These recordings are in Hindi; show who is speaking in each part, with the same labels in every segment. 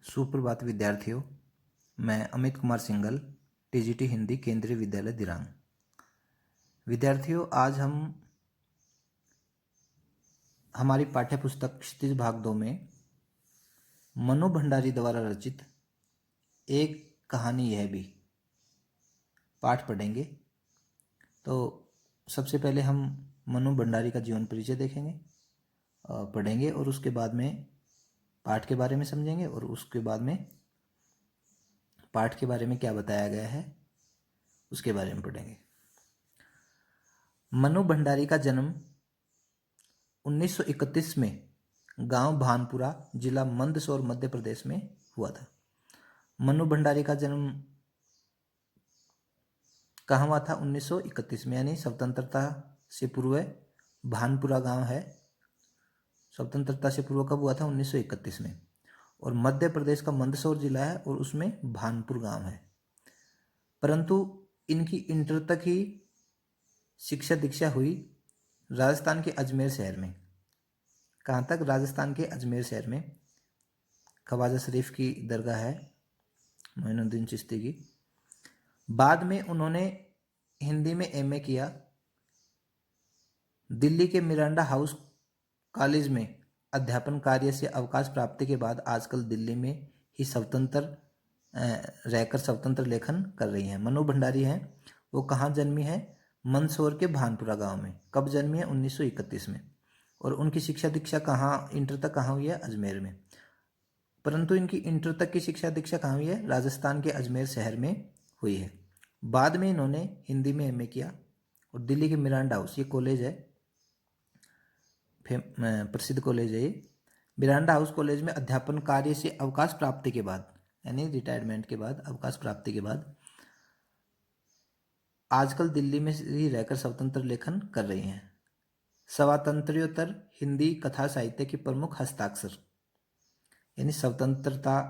Speaker 1: सुप्रभात विद्यार्थियों, मैं अमित कुमार सिंघल, टीजीटी हिंदी केंद्रीय विद्यालय दिरांग। विद्यार्थियों, आज हम हमारी पाठ्य पुस्तक क्षितिज भाग 2 में मनु भंडारी द्वारा रचित एक कहानी यह भी पाठ पढ़ेंगे। तो सबसे पहले हम मनु भंडारी का जीवन परिचय देखेंगे, पढ़ेंगे और उसके बाद में पाठ के बारे में समझेंगे और उसके बाद में पाठ के बारे में क्या बताया गया है उसके बारे में पढ़ेंगे। मनु भंडारी का जन्म 1931 में गांव भानपुरा, जिला मंदसौर, मध्य प्रदेश में हुआ था। मनु भंडारी का जन्म कहाँ हुआ था? 1931 में, यानी स्वतंत्रता से पूर्व। भानपुरा गांव है, स्वतंत्रता से पूर्व कब हुआ था? 1931 में। और मध्य प्रदेश का मंदसौर जिला है और उसमें भानपुर गांव है। परंतु इनकी इंटर तक ही शिक्षा दीक्षा हुई राजस्थान के अजमेर शहर में। कहाँ तक? राजस्थान के अजमेर शहर में ख्वाजा शरीफ की दरगाह है, मोइनुद्दीन चिश्ती की। बाद में उन्होंने हिंदी में एमए किया। दिल्ली के मिरांडा हाउस कॉलेज में अध्यापन कार्य से अवकाश प्राप्ति के बाद आजकल दिल्ली में ही स्वतंत्र रहकर स्वतंत्र लेखन कर रही हैं। मनु भंडारी हैं, वो कहाँ जन्मी है? मंदसौर के भानपुरा गांव में। कब जन्मी है? 1931 में। और उनकी शिक्षा दीक्षा कहाँ, इंटर तक कहाँ हुई है? अजमेर में। परंतु इनकी इंटर तक की शिक्षा दीक्षा कहाँ हुई है? राजस्थान के अजमेर शहर में हुई है। बाद में इन्होंने हिंदी में एमए किया और दिल्ली के मिरांडा हाउस, ये कॉलेज है, प्रसिद्ध कॉलेज है ये। मिरांडा हाउस कॉलेज में अध्यापन कार्य से अवकाश प्राप्ति के बाद, यानी रिटायरमेंट के बाद, अवकाश प्राप्ति के बाद आजकल दिल्ली में ही रहकर स्वतंत्र लेखन कर रही हैं। स्वातंत्र्योत्तर हिंदी कथा साहित्य की प्रमुख हस्ताक्षर, यानी स्वतंत्रता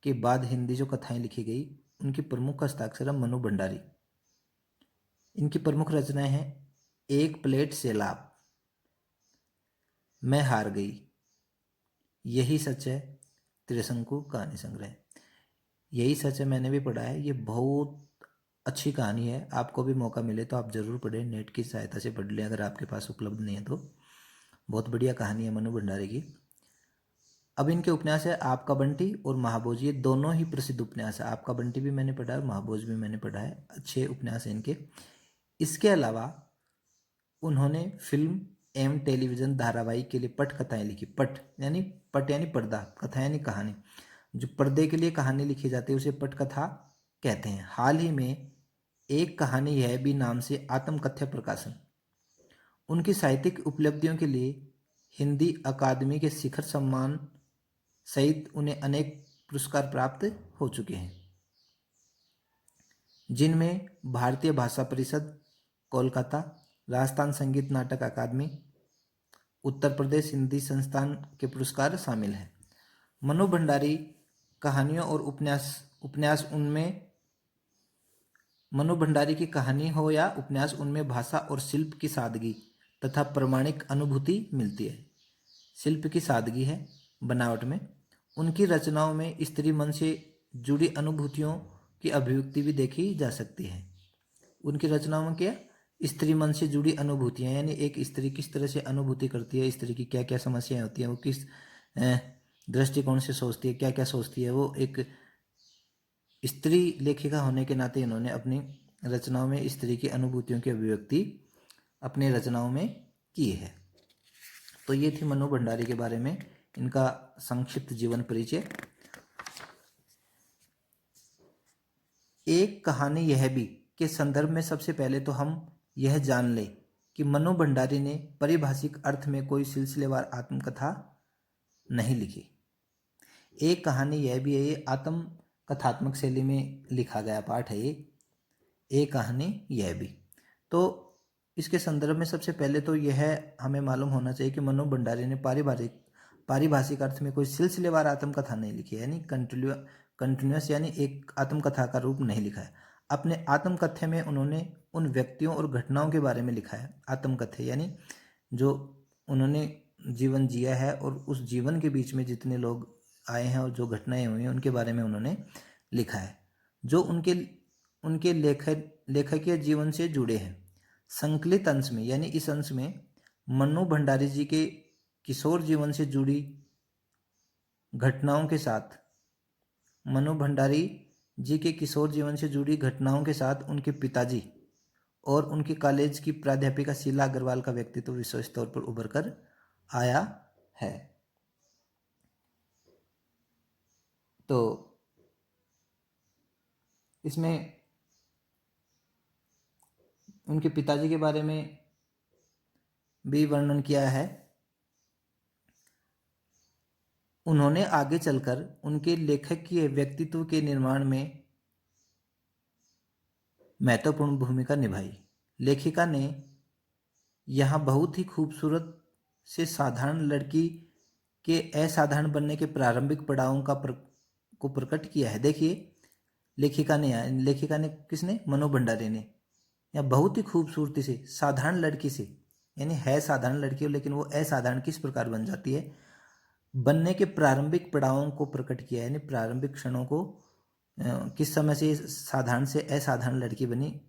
Speaker 1: के बाद हिंदी जो कथाएं लिखी गई उनकी प्रमुख हस्ताक्षर है मनु भंडारी। इनकी प्रमुख रचनाएं हैं एक प्लेट सैलाब, मैं हार गई, यही सच है, त्रिशंकु कहानी संग्रह। यही सच है मैंने भी पढ़ा है, ये बहुत अच्छी कहानी है। आपको भी मौका मिले तो आप जरूर पढ़ें, नेट की सहायता से पढ़ लें अगर आपके पास उपलब्ध नहीं है तो। बहुत बढ़िया कहानी है मनु भंडारी की। अब इनके उपन्यास है आपका बंटी और महाभोज, ये दोनों ही प्रसिद्ध उपन्यास है। आपका बंटी भी मैंने पढ़ा है और महाभोज भी मैंने पढ़ा है, अच्छे उपन्यास हैं इनके। इसके अलावा उन्होंने फिल्म एवं टेलीविजन धारावाहिक के लिए पटकथाएं लिखी। पट यानी पर्दा, कथा यानी कहानी। जो पर्दे के लिए कहानी लिखी जाती है उसे पटकथा कहते हैं। हाल ही में एक कहानी यह भी नाम से आत्मकथ्य प्रकाशन। उनकी साहित्यिक उपलब्धियों के लिए हिंदी अकादमी के शिखर सम्मान सहित उन्हें अनेक पुरस्कार प्राप्त हो चुके हैं, जिनमें भारतीय भाषा परिषद कोलकाता, राजस्थान संगीत नाटक अकादमी, उत्तर प्रदेश हिंदी संस्थान के पुरस्कार शामिल हैं। मनु भंडारी कहानियों और उपन्यास उनमें मनु भंडारी की कहानी हो या उपन्यास, उनमें भाषा और शिल्प की सादगी तथा प्रामाणिक अनुभूति मिलती है। शिल्प की सादगी है बनावट में। उनकी रचनाओं में स्त्री मन से जुड़ी अनुभूतियों की अभिव्यक्ति भी देखी जा सकती है। उनकी रचनाओं में क्या? स्त्री मन से जुड़ी अनुभूतियाँ, यानी एक स्त्री किस तरह से अनुभूति करती है, स्त्री की क्या क्या समस्याएं होती हैं, वो किस दृष्टिकोण से सोचती है, क्या क्या सोचती है। वो एक स्त्री लेखिका होने के नाते इन्होंने अपनी रचनाओं में स्त्री की अनुभूतियों की अभिव्यक्ति अपनी रचनाओं में की है। तो ये थी मनु भंडारी के बारे में इनका संक्षिप्त जीवन परिचय। एक कहानी यह भी के संदर्भ में सबसे पहले तो हम यह जान लें कि मनु भंडारी ने पारिभाषिक अर्थ में कोई सिलसिलेवार आत्मकथा नहीं लिखी। एक कहानी यह भी है, ये आत्म कथात्मक शैली में लिखा गया पाठ है ये। एक कहानी यह भी, तो इसके संदर्भ में सबसे पहले तो यह हमें मालूम होना चाहिए कि मनु भंडारी ने पारिभाषिक अर्थ में कोई सिलसिलेवार आत्मकथा नहीं लिखी है, यानी कंटिन्यूअस, यानी एक आत्मकथा का रूप नहीं लिखा है। अपने आत्मकथ्य में उन्होंने उन व्यक्तियों और घटनाओं के बारे में लिखा है। आत्मकथ्य यानी जो उन्होंने जीवन जिया है और उस जीवन के बीच में जितने लोग आए हैं और जो घटनाएं हुई हैं उनके बारे में उन्होंने लिखा है, जो उनके उनके लेखकीय जीवन से जुड़े हैं। संकलित अंश में, यानी इस अंश में मन्नू भंडारी जी के किशोर जीवन से जुड़ी घटनाओं के साथ मनु भंडारी जी के किशोर जीवन से जुड़ी घटनाओं के साथ उनके पिताजी और उनके कॉलेज की प्राध्यापिका शीला अग्रवाल का व्यक्तित्व विशेष तौर पर उभर कर आया है। तो इसमें उनके पिताजी के बारे में भी वर्णन किया है। उन्होंने आगे चलकर उनके लेखक के व्यक्तित्व के निर्माण में महत्वपूर्ण भूमिका निभाई। लेखिका ने यहाँ बहुत ही खूबसूरत से साधारण लड़की के असाधारण बनने के प्रारंभिक पड़ावों को प्रकट किया है। देखिए, लेखिका ने किसने? मनु भंडारी ने। या बहुत ही खूबसूरती से साधारण लड़की से, यानी है साधारण लड़की लेकिन वो असाधारण किस प्रकार बन जाती है, बनने के प्रारंभिक पड़ावों को प्रकट किया है। यानी प्रारंभिक क्षणों को किस समय से साधारण से असाधारण लड़की बनी,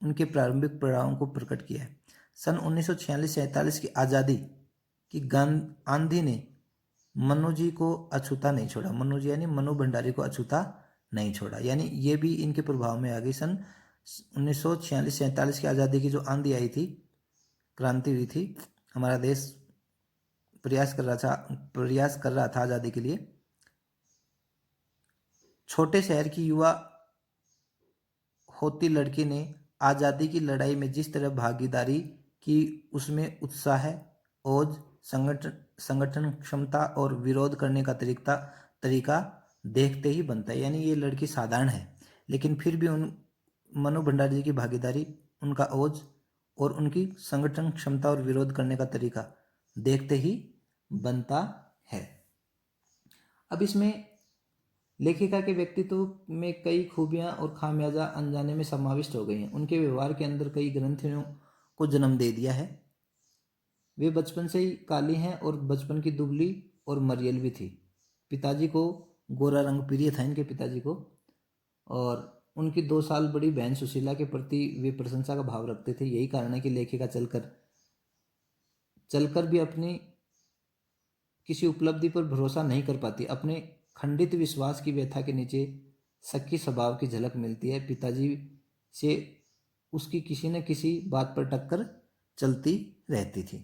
Speaker 1: उनके प्रारंभिक पड़ावों को प्रकट किया है। सन 1946-47 की आज़ादी की आंधी ने मनु जी को अछूता नहीं छोड़ा। मनु जी यानी मनु भंडारी को अछूता नहीं छोड़ा, यानी ये भी इनके प्रभाव में आ गई। सन 1946-47 की आज़ादी की जो आंधी आई थी, क्रांति हुई थी, हमारा देश प्रयास कर रहा था आज़ादी के लिए। छोटे शहर की युवा होती लड़की ने आज़ादी की लड़ाई में जिस तरह भागीदारी की, उसमें उत्साह, ओज, संगठन क्षमता और विरोध करने का तरीका देखते ही बनता है। यानी ये लड़की साधारण है लेकिन फिर भी मनु भंडारी जी की भागीदारी, उनका ओज और उनकी संगठन क्षमता और विरोध करने का तरीका देखते ही बनता है। अब इसमें लेखिका के व्यक्तित्व में कई खूबियां और खामियाजा अनजाने में समाविष्ट हो गई हैं। उनके व्यवहार के अंदर कई ग्रंथियों को जन्म दे दिया है। वे बचपन से ही काली हैं और बचपन की दुबली और मरियल भी थी। पिताजी को गोरा रंग प्रिय था, इनके पिताजी को, और उनकी 2 साल बड़ी बहन सुशीला के प्रति वे प्रशंसा का भाव रखते थे। यही कारण है कि लेखिका चलकर भी अपनी किसी उपलब्धि पर भरोसा नहीं कर पाती। अपने खंडित विश्वास की व्यथा के नीचे सच्ची स्वभाव की झलक मिलती है। पिताजी से उसकी किसी न किसी बात पर टक्कर चलती रहती थी।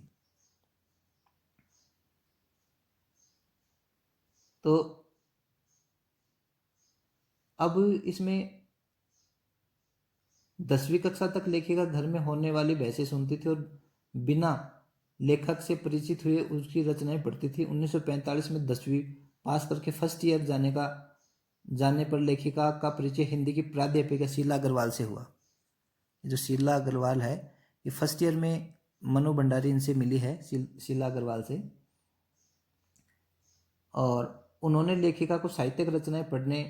Speaker 1: तो अब इसमें 10वीं कक्षा तक लेखिका घर में होने वाली बहसें सुनती थी और बिना लेखक से परिचित हुए उसकी रचनाएं पढ़ती थी। 1945 में 10वीं पास करके फर्स्ट ईयर जाने पर लेखिका का परिचय हिंदी की प्राध्यापिका शीला अग्रवाल से हुआ। जो शीला अग्रवाल है, ये फर्स्ट ईयर में मनु भंडारी इनसे मिली है, शीला अग्रवाल से, और उन्होंने लेखिका को साहित्यिक रचनाएं पढ़ने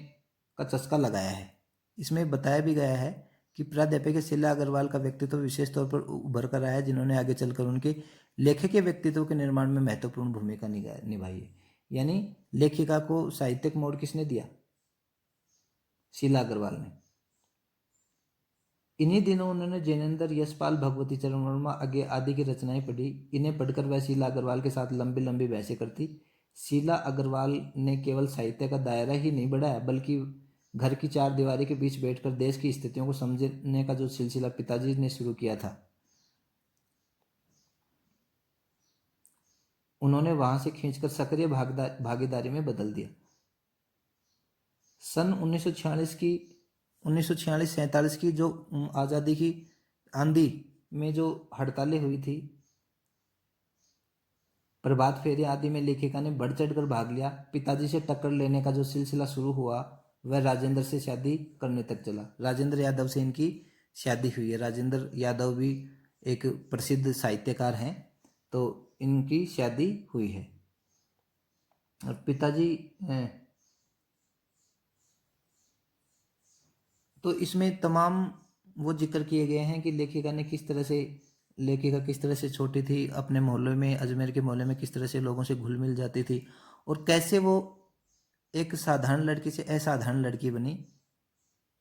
Speaker 1: का चस्का लगाया है। इसमें बताया भी गया है कि प्राध्यापिका शीला अग्रवाल का व्यक्तित्व विशेष तौर पर उभर कर आया है, जिन्होंने आगे चलकर उनके लेखकीय व्यक्तित्व के निर्माण में महत्वपूर्ण भूमिका निभाई है। यानी लेखिका को साहित्यिक मोड़ किसने दिया? शीला अग्रवाल ने। इन्हीं दिनों उन्होंने जैनेन्द्र, यशपाल, भगवती चरण वर्मा आदि की रचनाएं पढ़ी। इन्हें पढ़कर वह शीला अग्रवाल के साथ लंबी लंबी बहसें करती। शीला अग्रवाल ने केवल साहित्य का दायरा ही नहीं बढ़ाया, बल्कि घर की 4 दीवारी के बीच बैठकर देश की स्थितियों को समझने का जो सिलसिला पिताजी ने शुरू किया था, उन्होंने वहां से खींचकर सक्रिय भागीदारी में बदल दिया। सन 1946-47 की जो आज़ादी की आंधी में जो हड़तालें हुई थी, प्रभात फेरी आदि में लेखिका ने बढ़ चढ़कर भाग लिया। पिताजी से टक्कर लेने का जो सिलसिला शुरू हुआ वह राजेंद्र से शादी करने तक चला। राजेंद्र यादव से इनकी शादी हुई है। राजेंद्र यादव भी एक प्रसिद्ध साहित्यकार हैं, तो इनकी शादी हुई है। और पिताजी तो इसमें तमाम वो जिक्र किए गए हैं कि लेखिका किस तरह से छोटी थी, अपने मोहल्ले में, अजमेर के मोहल्ले में किस तरह से लोगों से घुल मिल जाती थी, और कैसे वो एक साधारण लड़की से असाधारण लड़की बनी,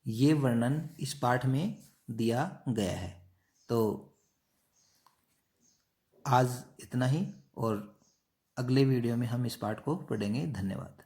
Speaker 1: ये वर्णन इस पाठ में दिया गया है। तो आज इतना ही, और अगले वीडियो में हम इस पाठ को पढ़ेंगे। धन्यवाद।